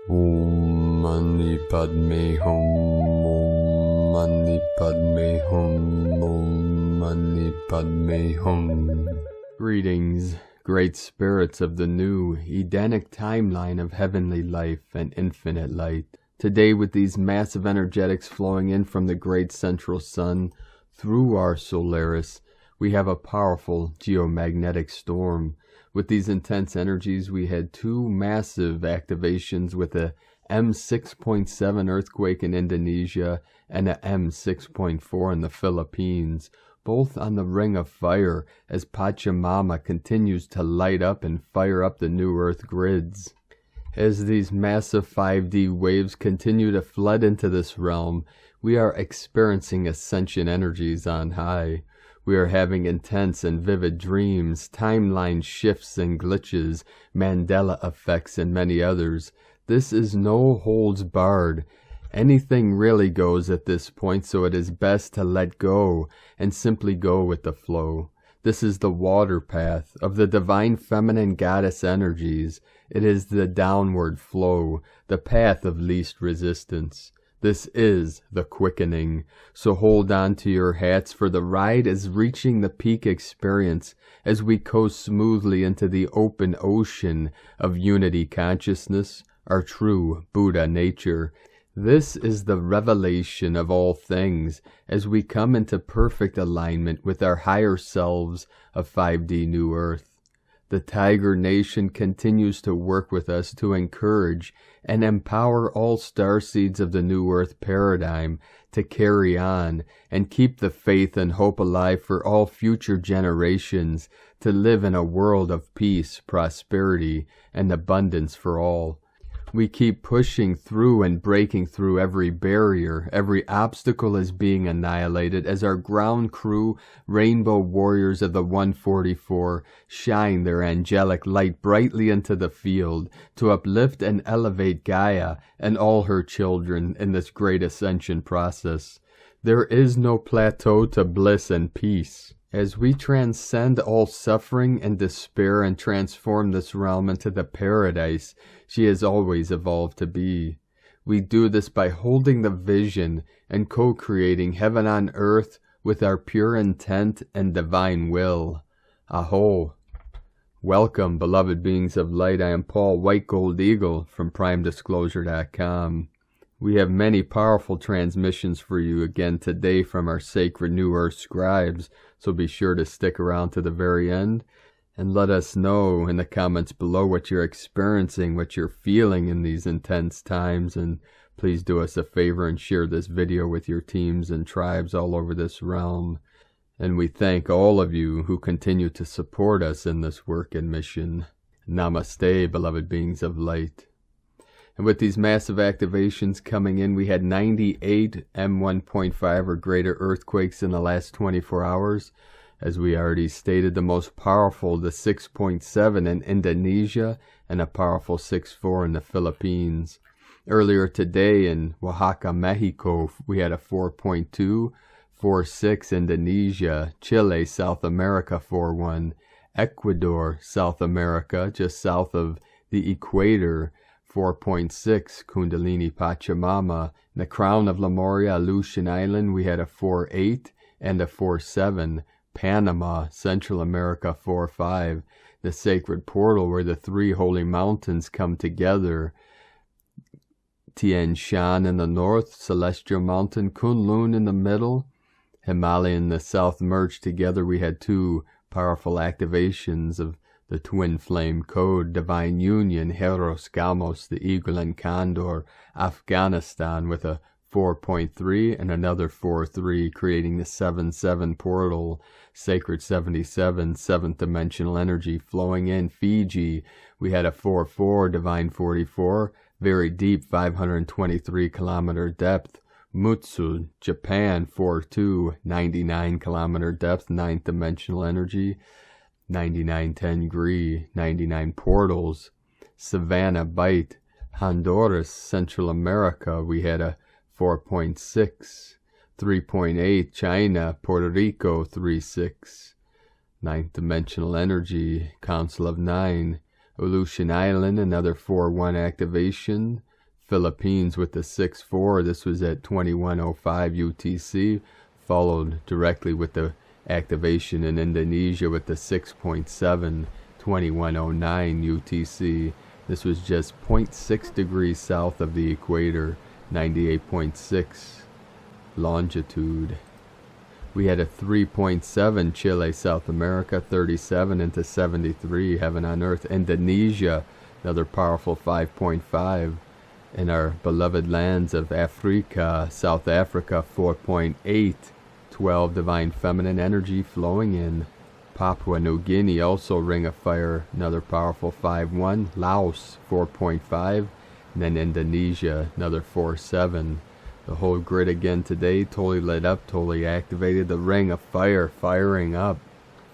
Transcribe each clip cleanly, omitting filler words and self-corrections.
Om Mani Padme Hum, Om Mani Padme Hum, Om Mani Padme Hum. Greetings, great spirits of the new, Edenic timeline of heavenly life and infinite light. Today, with these massive energetics flowing in from the great central sun through our Solaris, we have a powerful geomagnetic storm. With these intense energies, we had two massive activations with a M6.7 earthquake in Indonesia and a M6.4 in the Philippines, both on the ring of fire as Pachamama continues to light up and fire up the new earth grids. As these massive 5D waves continue to flood into this realm, we are experiencing ascension energies on high. We are having intense and vivid dreams, timeline shifts and glitches, Mandela effects, and many others. This is no holds barred. Anything really goes at this point, so it is best to let go and simply go with the flow. This is the water path of the divine feminine goddess energies. It is the downward flow, the path of least resistance. This is the quickening, so hold on to your hats, for the ride is reaching the peak experience as we coast smoothly into the open ocean of unity consciousness, our true Buddha nature. This is the revelation of all things as we come into perfect alignment with our higher selves of 5D New Earth. The Tiger Nation continues to work with us to encourage and empower all starseeds of the New Earth paradigm to carry on and keep the faith and hope alive for all future generations to live in a world of peace, prosperity, and abundance for all. We keep pushing through and breaking through every barrier. Every obstacle is being annihilated as our ground crew, rainbow warriors of the 144, shine their angelic light brightly into the field to uplift and elevate Gaia and all her children in this great ascension process. There is no plateau to bliss and peace. As we transcend all suffering and despair and transform this realm into the paradise she has always evolved to be, we do this by holding the vision and co-creating heaven on earth with our pure intent and divine will. Aho! Welcome, beloved beings of light. I am Paul White Gold Eagle from PrimeDisclosure.com. We have many powerful transmissions for you again today from our sacred New Earth scribes, so be sure to stick around to the very end and let us know in the comments below what you're experiencing, what you're feeling in these intense times, and please do us a favor and share this video with your teams and tribes all over this realm. And we thank all of you who continue to support us in this work and mission. Namaste, beloved beings of light. And with these massive activations coming in, we had 98 M1.5 or greater earthquakes in the last 24 hours. As we already stated, the most powerful, the 6.7 in Indonesia, and a powerful 6.4 in the Philippines. Earlier today in Oaxaca, Mexico, we had a 4.2, 4.6 Indonesia, Chile, South America 4.1, Ecuador, South America, just south of the equator, 4.6 Kundalini Pachamama. In the crown of Lemuria, Aleutian Island, we had a 4.8 and a 4.7. Panama, Central America 4.5. The sacred portal where the three holy mountains come together. Tian Shan in the north, Celestial Mountain, Kunlun in the middle, Himalaya in the south merged together. We had two powerful activations of the twin flame code, divine union, Heros Gamos, the eagle and Condor, Afghanistan with a 4.3 and another 4.3, creating the 7.7 portal, sacred 77, seventh dimensional energy flowing in. Fiji, we had a 4.4, divine 44, very deep, 523 kilometer depth. Mutsu, Japan, 4.2, 99 kilometer depth, ninth dimensional energy. 9910 degree, 99 portals. Savannah Bight, Honduras, Central America, we had a 4.6, 3.8, China, Puerto Rico, 3.6, ninth dimensional energy, Council of 9, Aleutian Island, another 4.1 activation, Philippines with the 6-4. This was at 21:05 UTC, followed directly with the activation in Indonesia with the 6.7, 21:09 UTC. This was just 0.6 degrees south of the equator, 98.6 longitude. We had a 3.7 Chile, South America, 37 into 73, heaven on earth. Indonesia, another powerful 5.5. In our beloved lands of Africa, South Africa, 4.8, 12 divine feminine energy flowing in. Papua New Guinea, also ring of fire, another powerful 5.1. Laos, 4.5. And then Indonesia, another 4.7. The whole grid again today, totally lit up, totally activated. The ring of fire firing up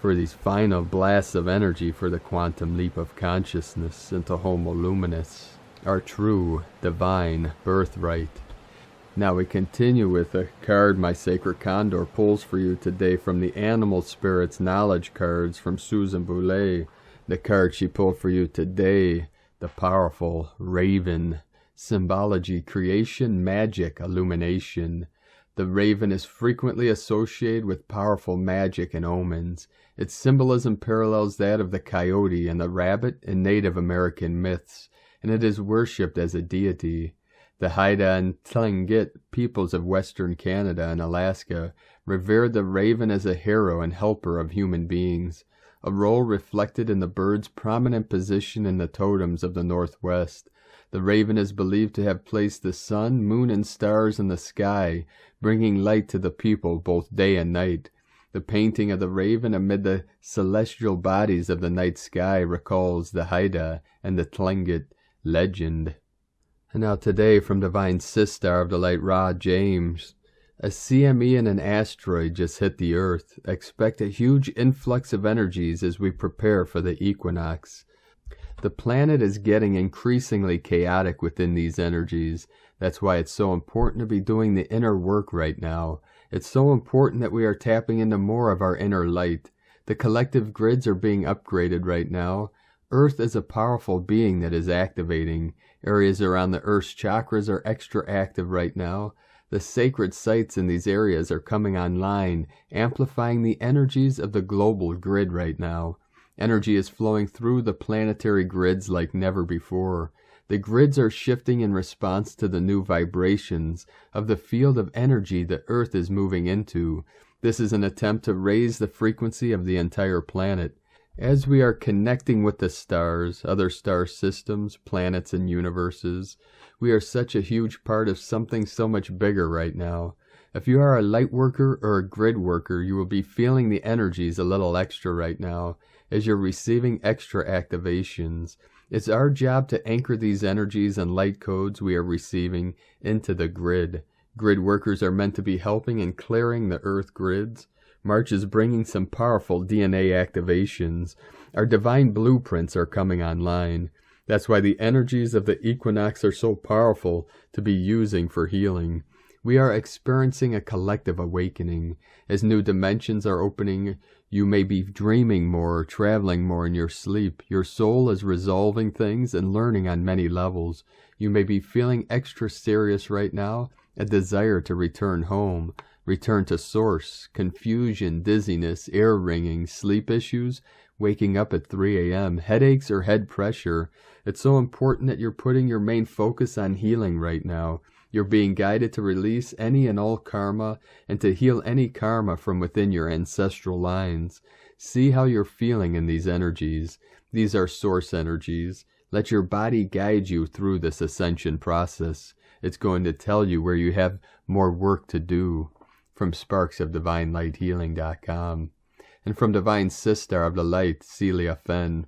for these final blasts of energy for the quantum leap of consciousness into Homo Luminous, our true divine birthright. Now we continue with a card my sacred Condor pulls for you today from the Animal Spirits Knowledge cards from Susan Boulay. The card she pulled for you today, the powerful Raven. Symbology, creation, magic, illumination. The raven is frequently associated with powerful magic and omens. Its symbolism parallels that of the coyote and the rabbit in Native American myths, and it is worshipped as a deity. The Haida and Tlingit peoples of Western Canada and Alaska revered the raven as a hero and helper of human beings, a role reflected in the bird's prominent position in the totems of the Northwest. The raven is believed to have placed the sun, moon, and stars in the sky, bringing light to the people both day and night. The painting of the raven amid the celestial bodies of the night sky recalls the Haida and the Tlingit legend. And now today from Divine Sistar of the Light Ra James, a CME and an asteroid just hit the Earth. Expect a huge influx of energies as we prepare for the equinox. The planet is getting increasingly chaotic within these energies. That's why it's so important to be doing the inner work right now. It's so important that we are tapping into more of our inner light. The collective grids are being upgraded right now. Earth is a powerful being that is activating. Areas around the Earth's chakras are extra active right now. The sacred sites in these areas are coming online, amplifying the energies of the global grid right now. Energy is flowing through the planetary grids like never before. The grids are shifting in response to the new vibrations of the field of energy the Earth is moving into. This is an attempt to raise the frequency of the entire planet. As we are connecting with the stars, other star systems, planets, and universes, we are such a huge part of something so much bigger right now. If you are a light worker or a grid worker, you will be feeling the energies a little extra right now as you're receiving extra activations. It's our job to anchor these energies and light codes we are receiving into the grid. Grid workers are meant to be helping and clearing the Earth grids. March is bringing some powerful DNA activations. Our divine blueprints are coming online. That's why the energies of the equinox are so powerful to be using for healing. We are experiencing a collective awakening. As new dimensions are opening, you may be dreaming more or traveling more in your sleep. Your soul is resolving things and learning on many levels. You may be feeling extra serious right now, a desire to return home, return to source, confusion, dizziness, ear ringing, sleep issues, waking up at 3 a.m., headaches or head pressure. It's so important that you're putting your main focus on healing right now. You're being guided to release any and all karma and to heal any karma from within your ancestral lines. See how you're feeling in these energies. These are source energies. Let your body guide you through this ascension process. It's going to tell you where you have more work to do. From sparksofdivinelighthealing.com. And from Divine Sistar of the Light, Celia Fenn.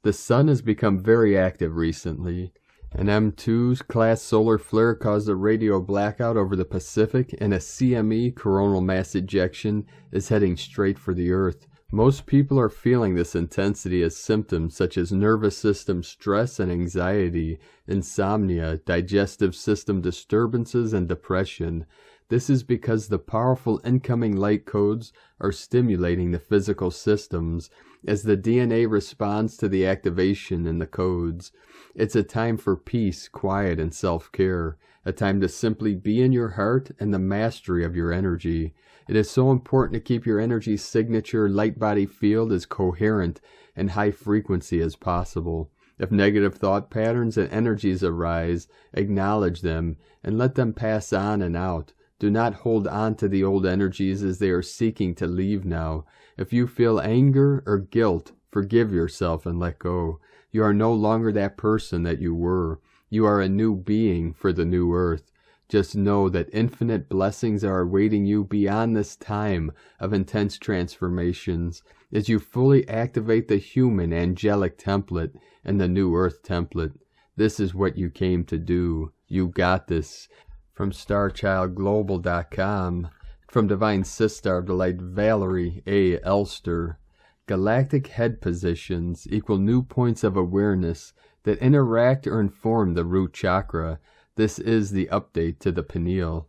The sun has become very active recently. An M2 class solar flare caused a radio blackout over the Pacific, and a CME, coronal mass ejection, is heading straight for the Earth. Most people are feeling this intensity as symptoms such as nervous system stress and anxiety, insomnia, digestive system disturbances, and depression. This is because the powerful incoming light codes are stimulating the physical systems as the DNA responds to the activation in the codes. It's a time for peace, quiet, and self-care, a time to simply be in your heart and the mastery of your energy. It is so important to keep your energy signature light body field as coherent and high frequency as possible. If negative thought patterns and energies arise, acknowledge them and let them pass on and out. Do not hold on to the old energies as they are seeking to leave now. If you feel anger or guilt, forgive yourself and let go. You are no longer that person that you were. You are a new being for the new earth. Just know that infinite blessings are awaiting you beyond this time of intense transformations as you fully activate the human angelic template and the new earth template. This is what you came to do. You got this. From StarChildGlobal.com, from Divine Sister of the Light Valerie A. Elster, galactic head positions equal new points of awareness that interact or inform the root chakra. This is the update to the pineal.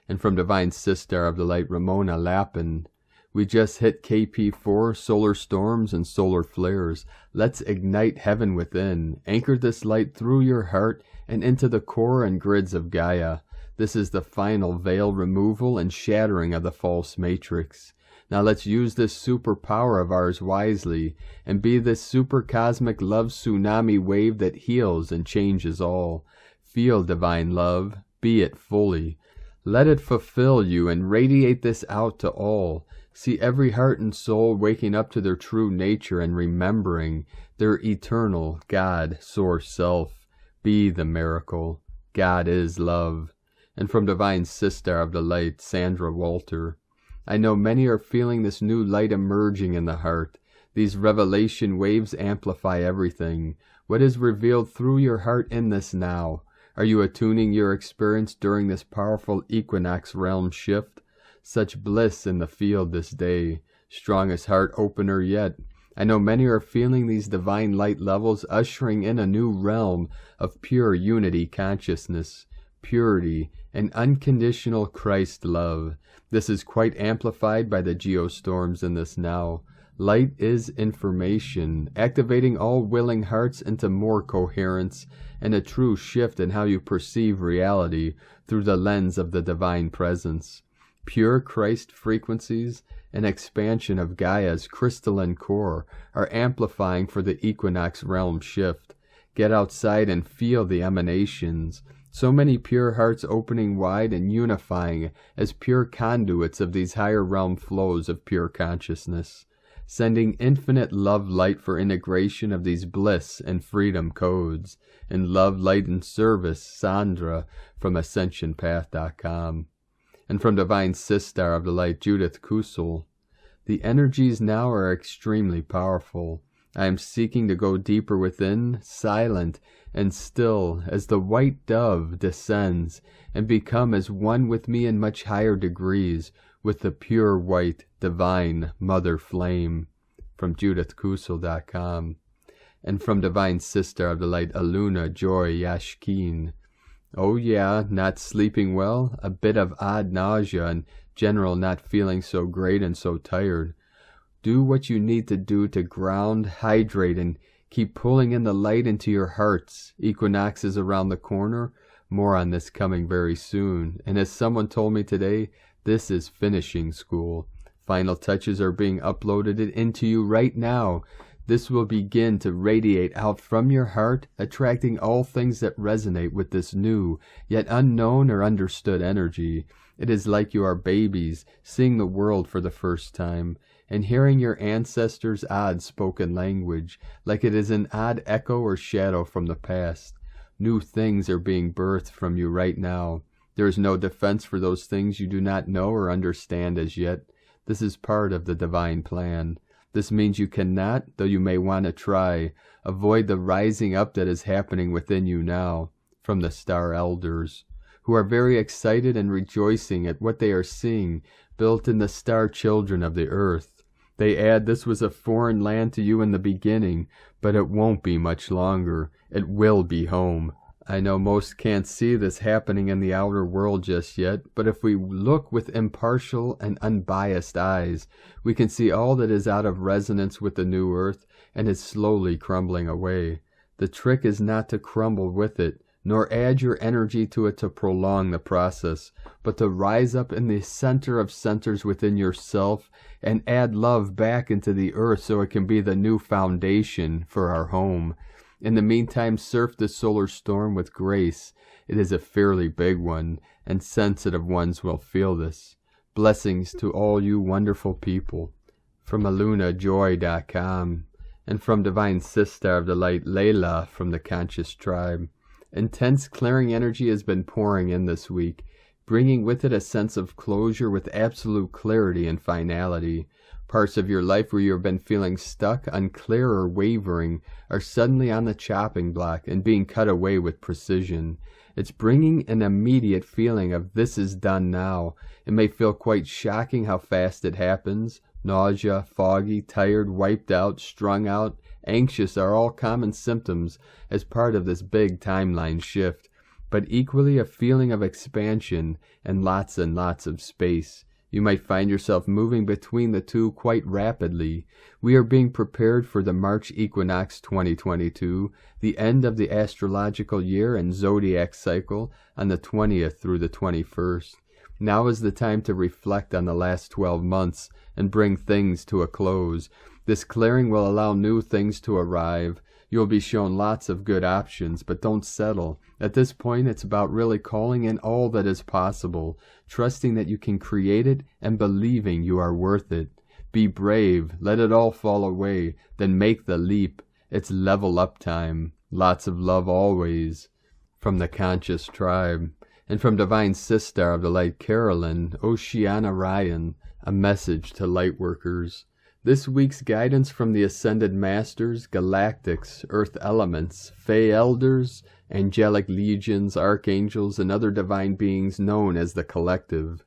And from Divine Sister of the Light Ramona Lappin, we just hit KP4, solar storms and solar flares. Let's ignite heaven within. Anchor this light through your heart and into the core and grids of Gaia. This is the final veil removal and shattering of the false matrix. Now let's use this superpower of ours wisely and be this super cosmic love tsunami wave that heals and changes all. Feel divine love. Be it fully. Let it fulfill you and radiate this out to all. See every heart and soul waking up to their true nature and remembering their eternal God source self. Be the miracle. God is love. And from Divine Sister of the Light, Sandra Walter, I know many are feeling this new light emerging in the heart. These revelation waves amplify everything. What is revealed through your heart in this now? Are you attuning your experience during this powerful equinox realm shift? Such bliss in the field this day. Strongest heart opener yet. I know many are feeling these divine light levels ushering in a new realm of pure unity consciousness, purity, and unconditional Christ love. This is quite amplified by the geostorms in this now. Light is information, activating all willing hearts into more coherence and a true shift in how you perceive reality through the lens of the divine presence. Pure Christ frequencies and expansion of Gaia's crystalline core are amplifying for the equinox realm shift. Get outside and feel the emanations. So many pure hearts opening wide and unifying as pure conduits of these higher realm flows of pure consciousness, sending infinite love light for integration of these bliss and freedom codes. In love, light, and service, Sandra from AscensionPath.com. And from Divine Sister of the Light, Judith Kusel, the energies now are extremely powerful. I am seeking to go deeper within, silent and still, as the white dove descends and become as one with me in much higher degrees with the pure white divine mother flame. From JudithKusel.com. And from Divine Sister of the Light, Aluna Joy Yashkin. Oh yeah, not sleeping well, a bit of odd nausea and general not feeling so great and so tired. Do what you need to do to ground, hydrate, and keep pulling in the light into your hearts. Equinox is around the corner. More on this coming very soon. And as someone told me today, this is finishing school. Final touches are being uploaded into you right now. This will begin to radiate out from your heart, attracting all things that resonate with this new, yet unknown or understood energy. It is like you are babies, seeing the world for the first time, and hearing your ancestors' odd spoken language, like it is an odd echo or shadow from the past. New things are being birthed from you right now. There is no defense for those things you do not know or understand as yet. This is part of the divine plan. This means you cannot, though you may want to try, avoid the rising up that is happening within you now. From the Star Elders, who are very excited and rejoicing at what they are seeing built in the star children of the earth. They add, this was a foreign land to you in the beginning, but it won't be much longer. It will be home. I know most can't see this happening in the outer world just yet, but if we look with impartial and unbiased eyes, we can see all that is out of resonance with the new earth and is slowly crumbling away. The trick is not to crumble with it, nor add your energy to it to prolong the process, but to rise up in the center of centers within yourself and add love back into the earth so it can be the new foundation for our home. In the meantime, surf the solar storm with grace. It is a fairly big one, and sensitive ones will feel this. Blessings to all you wonderful people. From alunajoy.com, and from Divine Sister of the Light, Layla, from the Conscious Tribe. Intense clearing energy has been pouring in this week, bringing with it a sense of closure with absolute clarity and finality. Parts of your life where you have been feeling stuck, unclear, or wavering are suddenly on the chopping block and being cut away with precision. It's bringing an immediate feeling of this is done now. It may feel quite shocking how fast it happens. Nausea, foggy, tired, wiped out, strung out, anxious are all common symptoms as part of this big timeline shift, but equally a feeling of expansion and lots of space. You might find yourself moving between the two quite rapidly. We are being prepared for the March equinox 2022, the end of the astrological year and zodiac cycle on the 20th through the 21st. Now is the time to reflect on the last 12 months and bring things to a close. This clearing will allow new things to arrive. You will be shown lots of good options, but don't settle. At this point, it's about really calling in all that is possible, trusting that you can create it and believing you are worth it. Be brave, let it all fall away, then make the leap. It's level up time. Lots of love always. From the Conscious Tribe. And from Divine Sister of the Light, Carolyn, Oceana Ryan, a message to Lightworkers. This week's guidance from the Ascended Masters, Galactics, Earth Elements, Fey Elders, Angelic Legions, Archangels, and other divine beings known as the Collective.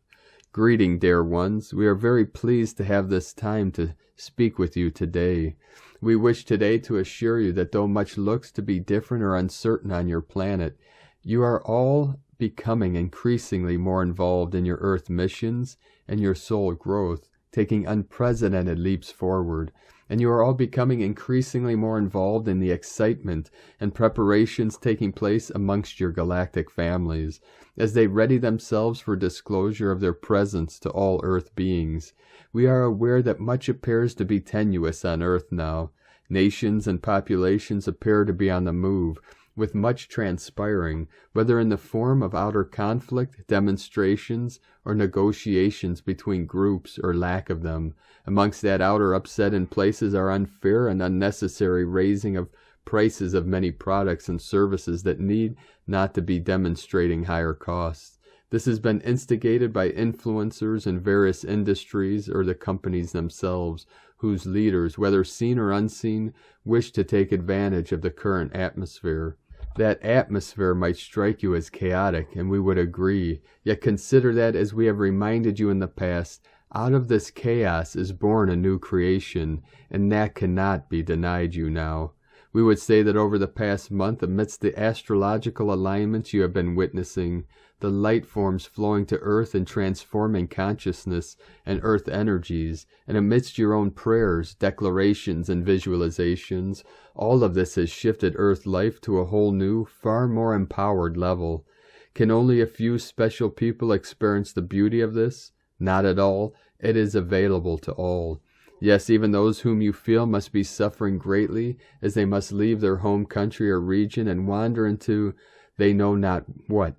Greeting, dear ones. We are very pleased to have this time to speak with you today. We wish today to assure you that though much looks to be different or uncertain on your planet, you are all becoming increasingly more involved in your Earth missions and your soul growth, taking unprecedented leaps forward, and you are all becoming increasingly more involved in the excitement and preparations taking place amongst your galactic families, as they ready themselves for disclosure of their presence to all Earth beings. We are aware that much appears to be tenuous on Earth now. Nations and populations appear to be on the move, with much transpiring, whether in the form of outer conflict, demonstrations, or negotiations between groups or lack of them. Amongst that outer upset in places are unfair and unnecessary raising of prices of many products and services that need not to be demonstrating higher costs. This has been instigated by influencers in various industries or the companies themselves, whose leaders, whether seen or unseen, wish to take advantage of the current atmosphere. That atmosphere might strike you as chaotic, and we would agree, yet consider that, as we have reminded you in the past, out of this chaos is born a new creation, and that cannot be denied you now. We would say that over the past month, amidst the astrological alignments you have been witnessing, the light forms flowing to Earth and transforming consciousness and Earth energies, and amidst your own prayers, declarations, and visualizations, all of this has shifted Earth life to a whole new, far more empowered level. Can only a few special people experience the beauty of this? Not at all. It is available to all. Yes, even those whom you feel must be suffering greatly, as they must leave their home country or region and wander into they know not what.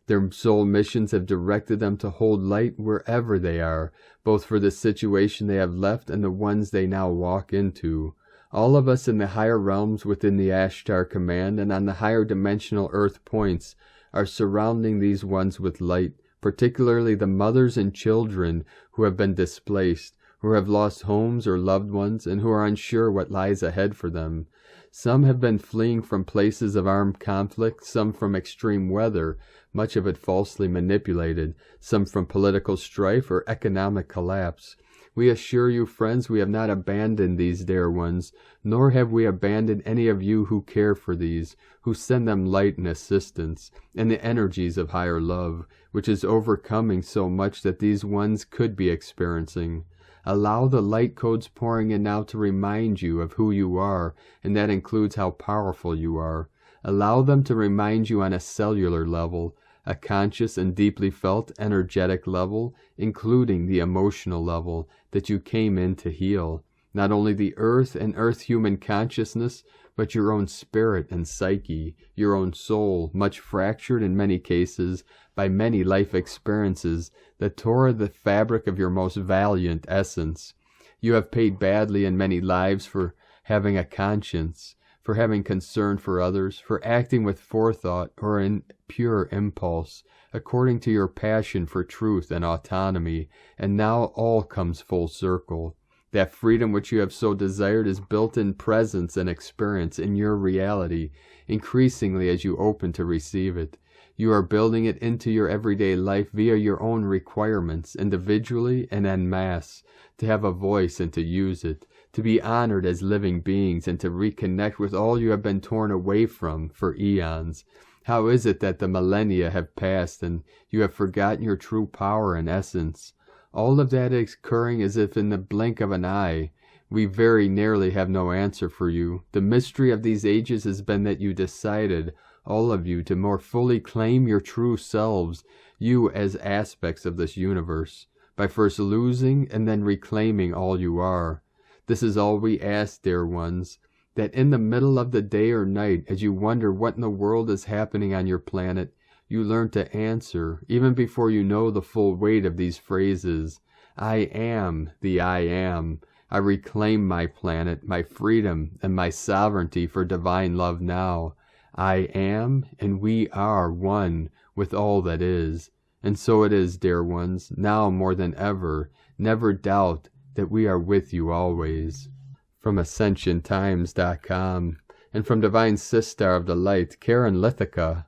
Their soul missions have directed them to hold light wherever they are, both for the situation they have left and the ones they now walk into. All of us in the higher realms within the Ashtar command and on the higher dimensional Earth points are surrounding these ones with light, particularly the mothers and children who have been displaced, who have lost homes or loved ones, and who are unsure what lies ahead for them. Some have been fleeing from places of armed conflict, some from extreme weather, much of it falsely manipulated, some from political strife or economic collapse. We assure you, friends, we have not abandoned these dear ones, nor have we abandoned any of you who care for these, who send them light and assistance, and the energies of higher love, which is overcoming so much that these ones could be experiencing. Allow the light codes pouring in now to remind you of who you are, and that includes how powerful you are. Allow them to remind you on a cellular level, a conscious and deeply felt energetic level, including the emotional level that you came in to heal. Not only the earth and earth human consciousness, but your own spirit and psyche, your own soul, much fractured in many cases by many life experiences that tore the fabric of your most valiant essence. You have paid badly in many lives for having a conscience, for having concern for others, for acting with forethought or in pure impulse, according to your passion for truth and autonomy, and now all comes full circle. That freedom which you have so desired is built in presence and experience in your reality, increasingly as you open to receive it. You are building it into your everyday life via your own requirements, individually and en masse, to have a voice and to use it, to be honored as living beings and to reconnect with all you have been torn away from for eons. How is it that the millennia have passed and you have forgotten your true power and essence? All of that is occurring as if in the blink of an eye. We very nearly have no answer for you. The mystery of these ages has been that you decided, all of you, to more fully claim your true selves, you as aspects of this universe, by first losing and then reclaiming all you are. This is all we ask, dear ones, that in the middle of the day or night, as you wonder what in the world is happening on your planet, you learn to answer, even before you know the full weight of these phrases. I am the I am. I reclaim my planet, my freedom, and my sovereignty for divine love now. I am, and we are one with all that is. And so it is, dear ones, now more than ever. Never doubt that we are with you always. From AscensionTimes.com, and from Divine Sister of the Light, Karen Lithica,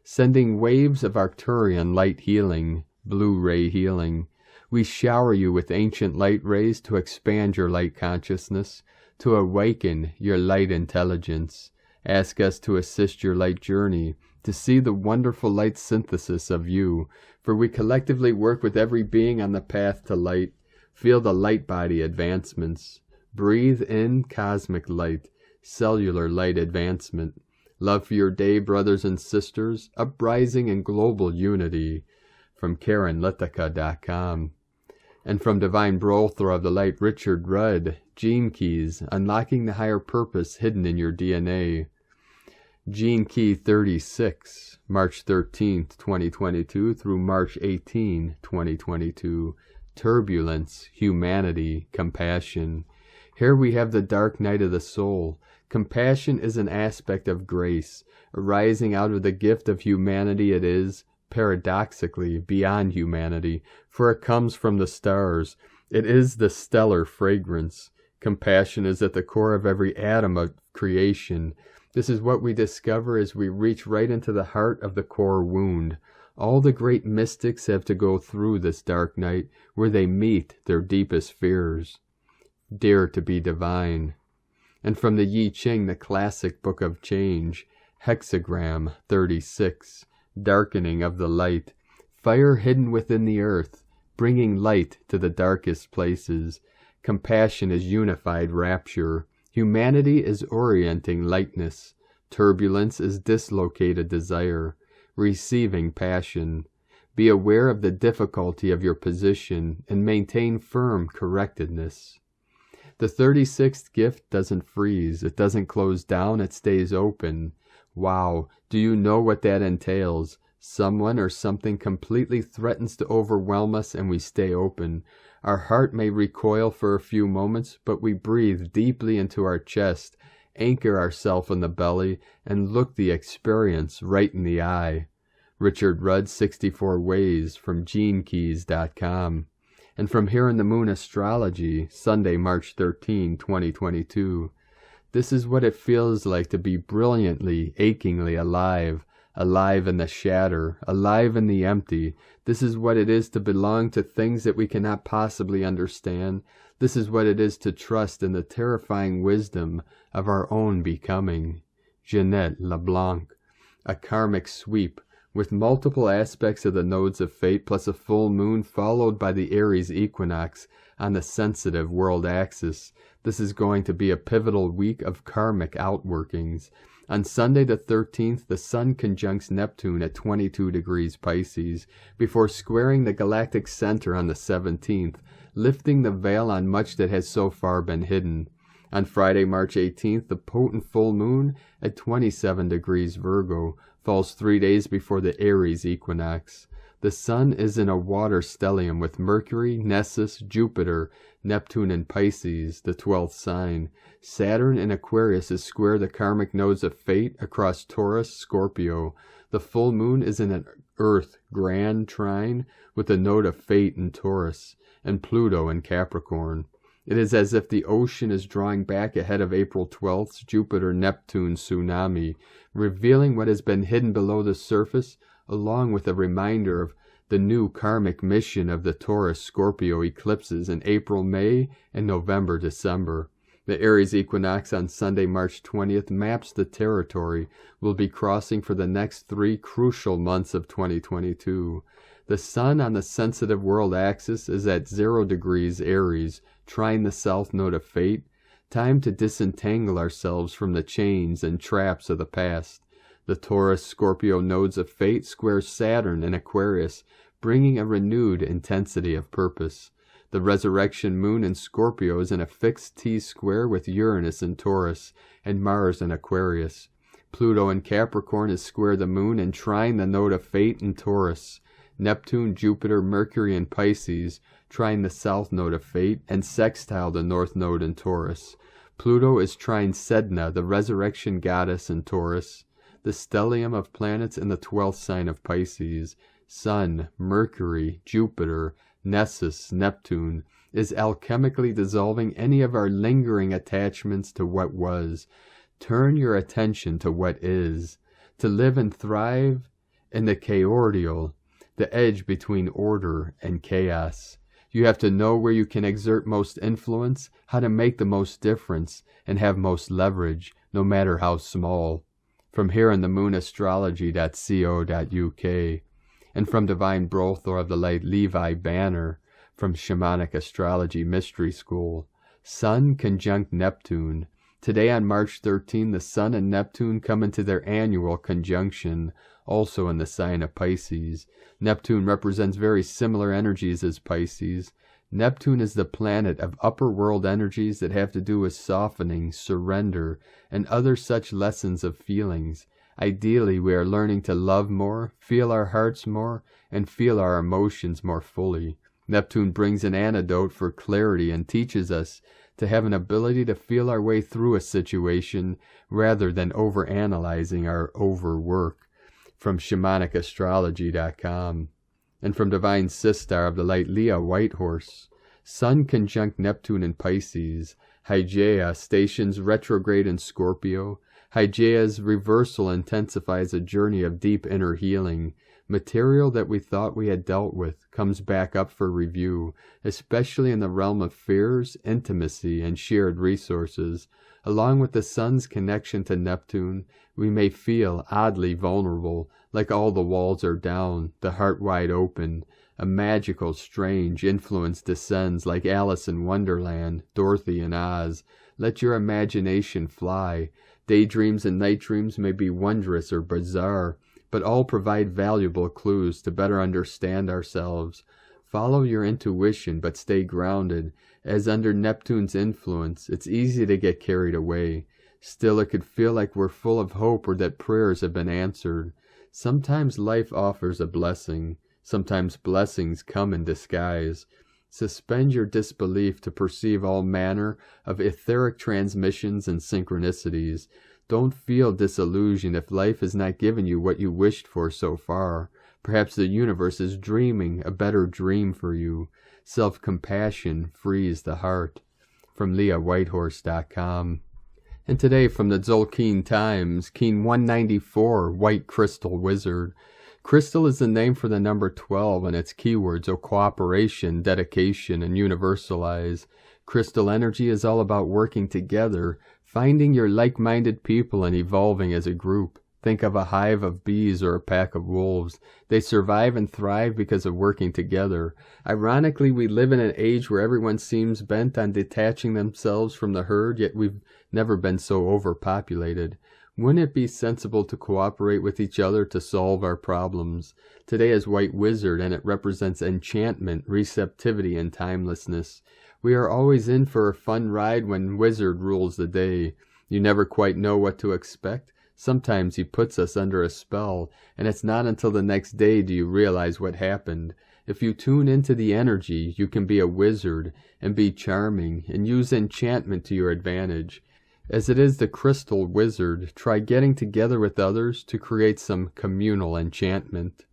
sending waves of Arcturian light healing, blue ray healing. We shower you with ancient light rays to expand your light consciousness, to awaken your light intelligence. Ask us to assist your light journey, to see the wonderful light synthesis of you, for we collectively work with every being on the path to light. Feel the light body advancements. Breathe in cosmic light, cellular light advancement. Love for your day, brothers and sisters, uprising and global unity. From KarenLithica.com. And from Divine Brother of the Light, Richard Rudd, Gene Keys, Unlocking the Higher Purpose Hidden in Your DNA. Gene Key 36, March 13th, 2022 through March 18, 2022. Turbulence, humanity, compassion. Here we have the dark night of the soul. Compassion is an aspect of grace, arising out of the gift of humanity. It is, paradoxically, beyond humanity, for it comes from the stars. It is the stellar fragrance. Compassion is at the core of every atom of creation. This is what we discover as we reach right into the heart of the core wound. All the great mystics have to go through this dark night where they meet their deepest fears. Dare to be divine. And from the Yi Ching, the classic book of change, hexagram 36, darkening of the light, fire hidden within the earth, bringing light to the darkest places. Compassion is unified rapture. Humanity is orienting lightness. Turbulence is dislocated desire, receiving passion. Be aware of the difficulty of your position and maintain firm correctedness. The 36th gift doesn't freeze. It doesn't close down. It stays open. Wow, do you know what that entails? Someone or something completely threatens to overwhelm us and we stay open. Our heart may recoil for a few moments, but we breathe deeply into our chest, anchor ourselves in the belly, and look the experience right in the eye. Richard Rudd, 64 Ways, from GeneKeys.com. And from Here in the Moon Astrology, Sunday, March 13, 2022. This is what it feels like to be brilliantly, achingly alive, alive in the shatter, alive in the empty. This is what it is to belong to things that we cannot possibly understand. This is what it is to trust in the terrifying wisdom of our own becoming. Jeanette LeBlanc. A karmic sweep, with multiple aspects of the nodes of fate plus a full moon followed by the Aries equinox on the sensitive world axis. This is going to be a pivotal week of karmic outworkings. On Sunday the 13th, the Sun conjuncts Neptune at 22 degrees Pisces, before squaring the galactic center on the 17th, lifting the veil on much that has so far been hidden. On Friday, March 18th, the potent full moon at 27 degrees Virgo falls 3 days before the Aries equinox. The Sun is in a water stellium with Mercury, Nessus, Jupiter, Neptune in Pisces, the 12th sign. Saturn in Aquarius is square the karmic nodes of fate across Taurus, Scorpio. The full moon is in an Earth grand trine with the node of fate in Taurus, and Pluto in Capricorn. It is as if the ocean is drawing back ahead of April 12th's Jupiter-Neptune tsunami, revealing what has been hidden below the surface, along with a reminder of the new karmic mission of the Taurus-Scorpio eclipses in April, May, and November-December. The Aries equinox on Sunday, March 20th maps the territory we'll be crossing for the next 3 crucial months of 2022. The Sun on the sensitive world axis is at 0 degrees Aries, trine the south node of fate, time to disentangle ourselves from the chains and traps of the past. The Taurus-Scorpio nodes of fate square Saturn in Aquarius, bringing a renewed intensity of purpose. The resurrection moon in Scorpio is in a fixed T-square with Uranus in Taurus and Mars in Aquarius. Pluto in Capricorn is square the moon and trine the node of fate in Taurus. Neptune, Jupiter, Mercury in Pisces trine the south node of fate and sextile the north node in Taurus. Pluto is trine Sedna, the resurrection goddess in Taurus, the stellium of planets in the 12th sign of Pisces. Sun, Mercury, Jupiter, Nessus, Neptune is alchemically dissolving any of our lingering attachments to what was. Turn your attention to what is. To live and thrive in the chaordial, the edge between order and chaos. You have to know where you can exert most influence, how to make the most difference, and have most leverage, no matter how small. From here in the moonastrology.co.uk, and from Divine Brothor of the Light Levi Banner, from Shamanic Astrology Mystery School. Sun conjunct Neptune. Today on March 13, the Sun and Neptune come into their annual conjunction, also in the sign of Pisces. Neptune represents very similar energies as Pisces. Neptune is the planet of upper world energies that have to do with softening, surrender, and other such lessons of feelings. Ideally, we are learning to love more, feel our hearts more, and feel our emotions more fully. Neptune brings an antidote for clarity and teaches us to have an ability to feel our way through a situation rather than overanalyzing our overwork. From shamanicastrology.com. And from Divine Sistar of the Light Leah Whitehorse. Sun conjunct Neptune in Pisces. Hygeia stations retrograde in Scorpio. Hygeia's reversal intensifies a journey of deep inner healing. Material that we thought we had dealt with comes back up for review, especially in the realm of fears, intimacy, and shared resources. Along with the Sun's connection to Neptune, we may feel oddly vulnerable, like all the walls are down, the heart wide open. A magical, strange influence descends like Alice in Wonderland, Dorothy in Oz. Let your imagination fly. Daydreams and night dreams may be wondrous or bizarre, but all provide valuable clues to better understand ourselves. Follow your intuition, but stay grounded, as under Neptune's influence, it's easy to get carried away. Still, it could feel like we're full of hope or that prayers have been answered. Sometimes life offers a blessing. Sometimes blessings come in disguise. Suspend your disbelief to perceive all manner of etheric transmissions and synchronicities. Don't feel disillusioned if life has not given you what you wished for so far. Perhaps the universe is dreaming a better dream for you. Self-compassion frees the heart. From LeahWhitehorse.com. And today from the Tzolk'in Times, Keen 194, White Crystal Wizard. Crystal is the name for the number 12, and its keywords are cooperation, dedication, and universalize. Crystal energy is all about working together, finding your like-minded people and evolving as a group. Think of a hive of bees or a pack of wolves. They survive and thrive because of working together. Ironically, we live in an age where everyone seems bent on detaching themselves from the herd, yet we've never been so overpopulated. Wouldn't it be sensible to cooperate with each other to solve our problems? Today is White Wizard, and it represents enchantment, receptivity, and timelessness. We are always in for a fun ride when Wizard rules the day. You never quite know what to expect. Sometimes he puts us under a spell, and it's not until the next day do you realize what happened. If you tune into the energy, you can be a wizard and be charming and use enchantment to your advantage. As it is the crystal wizard, try getting together with others to create some communal enchantment.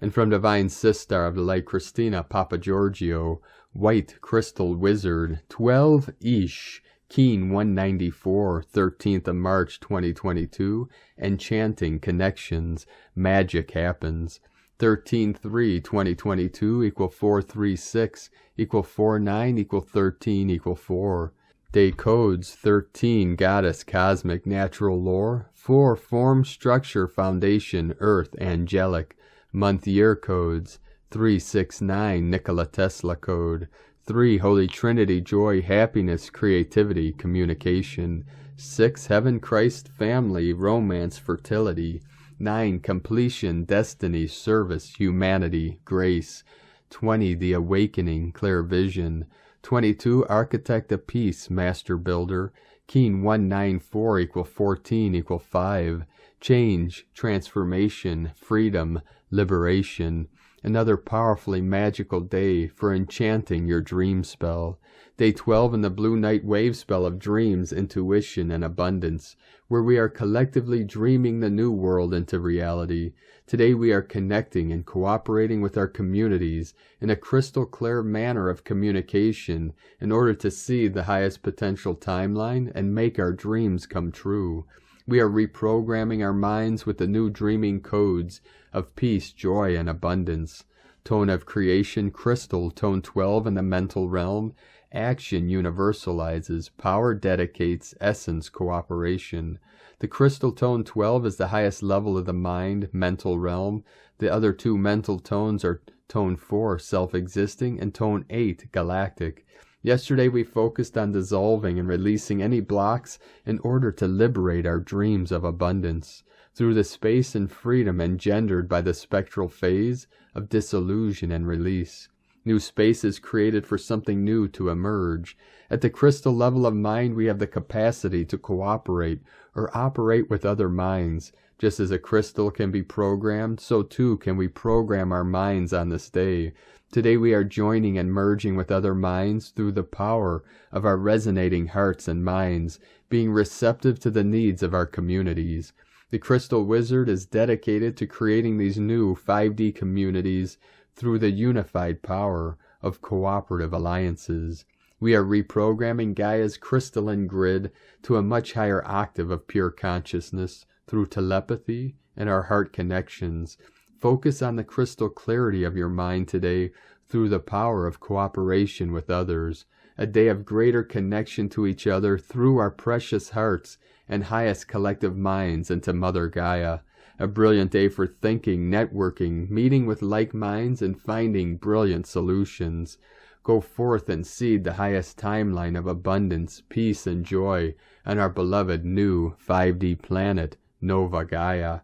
And from Divine Sistar of the Light Christina Papa Giorgio, White Crystal Wizard, 12 Ish, Keen 194, 13th of March 2022, Enchanting Connections, Magic Happens. 13-3-2022 equal 436 equal 49 equal 13 equal 4. Day codes 13 Goddess Cosmic Natural Lore, 4 Form Structure Foundation Earth Angelic. Month Year codes 369 Nikola Tesla code. 3 Holy Trinity Joy Happiness Creativity Communication. 6 Heaven Christ Family Romance Fertility. 9 Completion Destiny Service Humanity Grace. 20 The Awakening Clear Vision. 22 Architect of Peace Master Builder. Keen 194 equal 14 equal 5. Change, transformation, freedom, liberation. Another powerfully magical day for enchanting your dream spell. Day 12 in the Blue Night Wave spell of dreams, intuition, and abundance, where we are collectively dreaming the new world into reality. Today we are connecting and cooperating with our communities in a crystal clear manner of communication in order to see the highest potential timeline and make our dreams come true. We are reprogramming our minds with the new dreaming codes of peace, joy, and abundance. Tone of creation, crystal, tone 12 in the mental realm. Action universalizes, power dedicates, essence cooperation. The crystal tone 12 is the highest level of the mind, mental realm. The other two mental tones are tone 4, self-existing, and tone 8, galactic. Yesterday we focused on dissolving and releasing any blocks in order to liberate our dreams of abundance through the space and freedom engendered by the spectral phase of disillusion and release. New space is created for something new to emerge. At the crystal level of mind, we have the capacity to cooperate or operate with other minds. Just as a crystal can be programmed, so too can we program our minds on this day. Today we are joining and merging with other minds through the power of our resonating hearts and minds, being receptive to the needs of our communities. The Crystal Wizard is dedicated to creating these new 5D communities through the unified power of cooperative alliances. We are reprogramming Gaia's crystalline grid to a much higher octave of pure consciousness through telepathy and our heart connections. Focus on the crystal clarity of your mind today through the power of cooperation with others, a day of greater connection to each other through our precious hearts and highest collective minds into Mother Gaia, a brilliant day for thinking, networking, meeting with like minds, and finding brilliant solutions. Go forth and seed the highest timeline of abundance, peace, and joy on our beloved new 5D planet, Nova Gaia.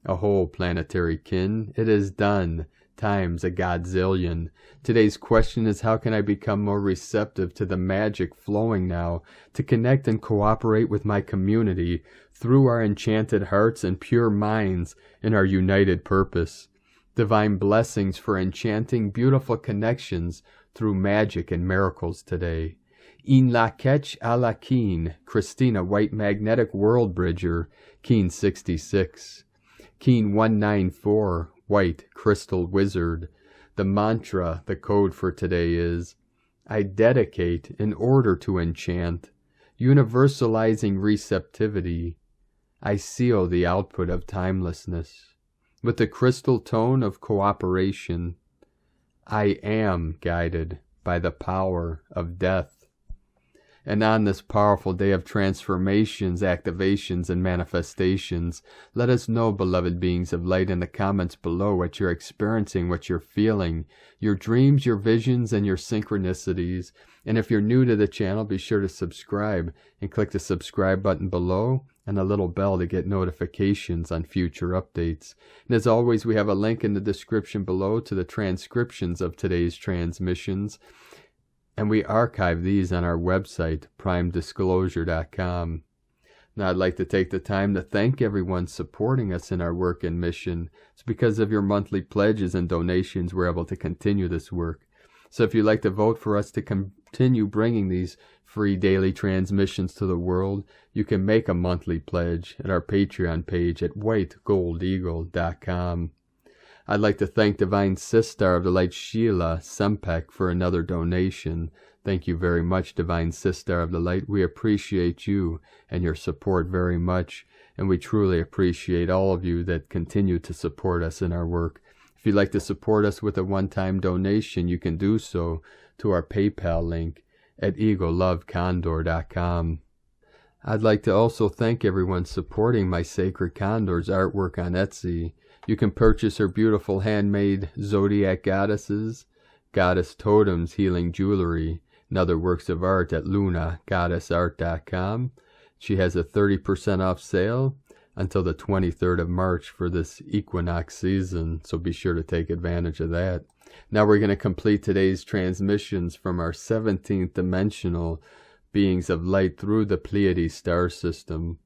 A whole planetary kin, it is done, times a godzillion. Today's question is, how can I become more receptive to the magic flowing now, to connect and cooperate with my community through our enchanted hearts and pure minds in our united purpose? Divine blessings for enchanting beautiful connections through magic and miracles today. In la ketch a la keen, Christina White Magnetic World Bridger, Keen 66. Keen 194, White Crystal Wizard. The mantra, the code for today is, I dedicate in order to enchant. universalizing receptivity, I seal the output of timelessness. With the crystal tone of cooperation, I am guided by the power of death. And on this powerful day of transformations, activations, and manifestations, let us know, beloved beings of light, in the comments below what you're experiencing, what you're feeling, your dreams, your visions, and your synchronicities. And if you're new to the channel, be sure to subscribe and click the subscribe button below and the little bell to get notifications on future updates. And as always, we have a link in the description below to the transcriptions of today's transmissions. And we archive these on our website, primedisclosure.com. Now, I'd like to take the time to thank everyone supporting us in our work and mission. It's because of your monthly pledges and donations we're able to continue this work. So if you'd like to vote for us to continue bringing these free daily transmissions to the world, you can make a monthly pledge at our Patreon page at whitegoldeagle.com. I'd like to thank Divine Sister of the Light, Sheila Sempek, for another donation. Thank you very much, Divine Sister of the Light. We appreciate you and your support very much, and we truly appreciate all of you that continue to support us in our work. If you'd like to support us with a one-time donation, you can do so to our PayPal link at egolovecondor.com. I'd like to also thank everyone supporting my Sacred Condor's artwork on Etsy. You can purchase her beautiful handmade zodiac goddesses, goddess totems, healing jewelry, and other works of art at lunagoddessart.com. She has a 30% off sale until the 23rd of March for this equinox season, so be sure to take advantage of that. Now we're going to complete today's transmissions from our 17th dimensional beings of light through the Pleiades star system.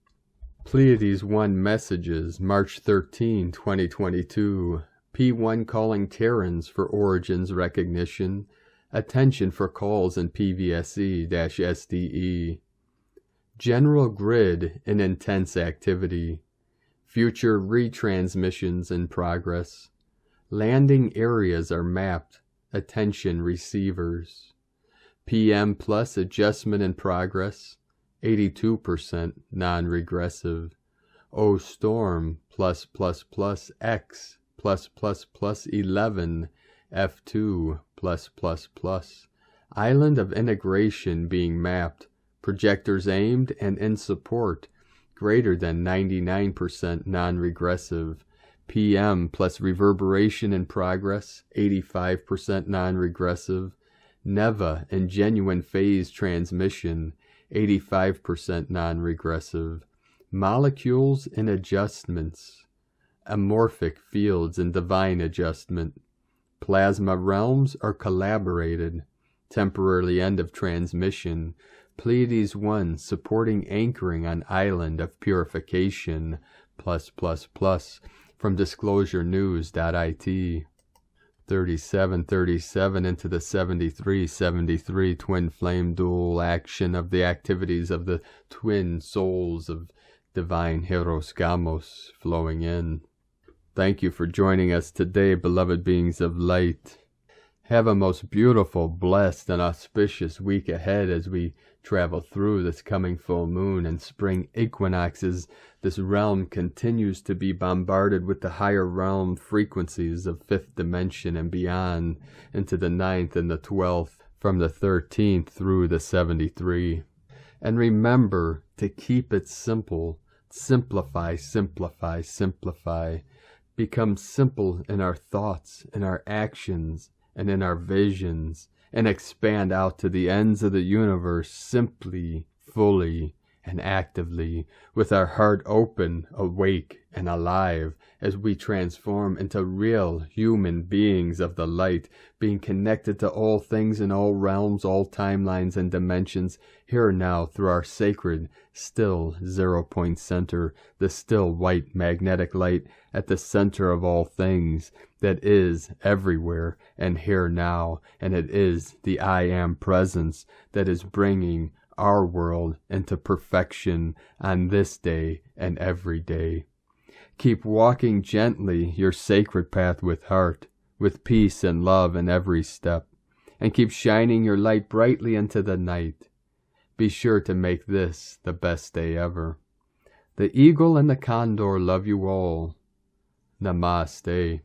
Pleiades 1 messages, March 13, 2022. P1 calling Terrans for origins recognition. Attention for calls in PVSE-SDE. General grid in intense activity. Future retransmissions in progress. Landing areas are mapped. Attention receivers. PM plus adjustment in progress. 82% non-regressive. O storm plus X plus 11 F2 plus. Island of integration being mapped. Projectors aimed and in support. Greater than 99% non-regressive. PM plus reverberation in progress. 85% non-regressive. Neva in genuine phase transmission. 85% non-regressive. Molecules in adjustments. Amorphic fields in divine adjustment. Plasma realms are collaborated. Temporarily end of transmission. Pleiades 1 supporting anchoring on island of purification plus from disclosurenews.it. 3737 into the 73 twin flame dual action of the activities of the twin souls of divine Heros Gamos flowing in. Thank you for joining us today, beloved beings of light. Have a most beautiful, blessed, and auspicious week ahead as we travel through this coming full moon and spring equinoxes. This realm continues to be bombarded with the higher realm frequencies of 5th dimension and beyond into the 9th and the 12th, from the 13th through the 73. And remember to keep it simple. Simplify. Become simple in our thoughts, in our actions, and in our visions, and expand out to the ends of the universe simply, fully, and actively, with our heart open, awake, and alive, as we transform into real human beings of the light, being connected to all things in all realms, all timelines and dimensions, here now through our sacred, still 0-point center, the still white magnetic light at the center of all things, that is everywhere and here now, and it is the I Am presence that is bringing our world into perfection on this day and every day. Keep walking gently your sacred path with heart, with peace and love in every step, and keep shining your light brightly into the night. Be sure to make this the best day ever. The eagle and the condor love you all. Namaste.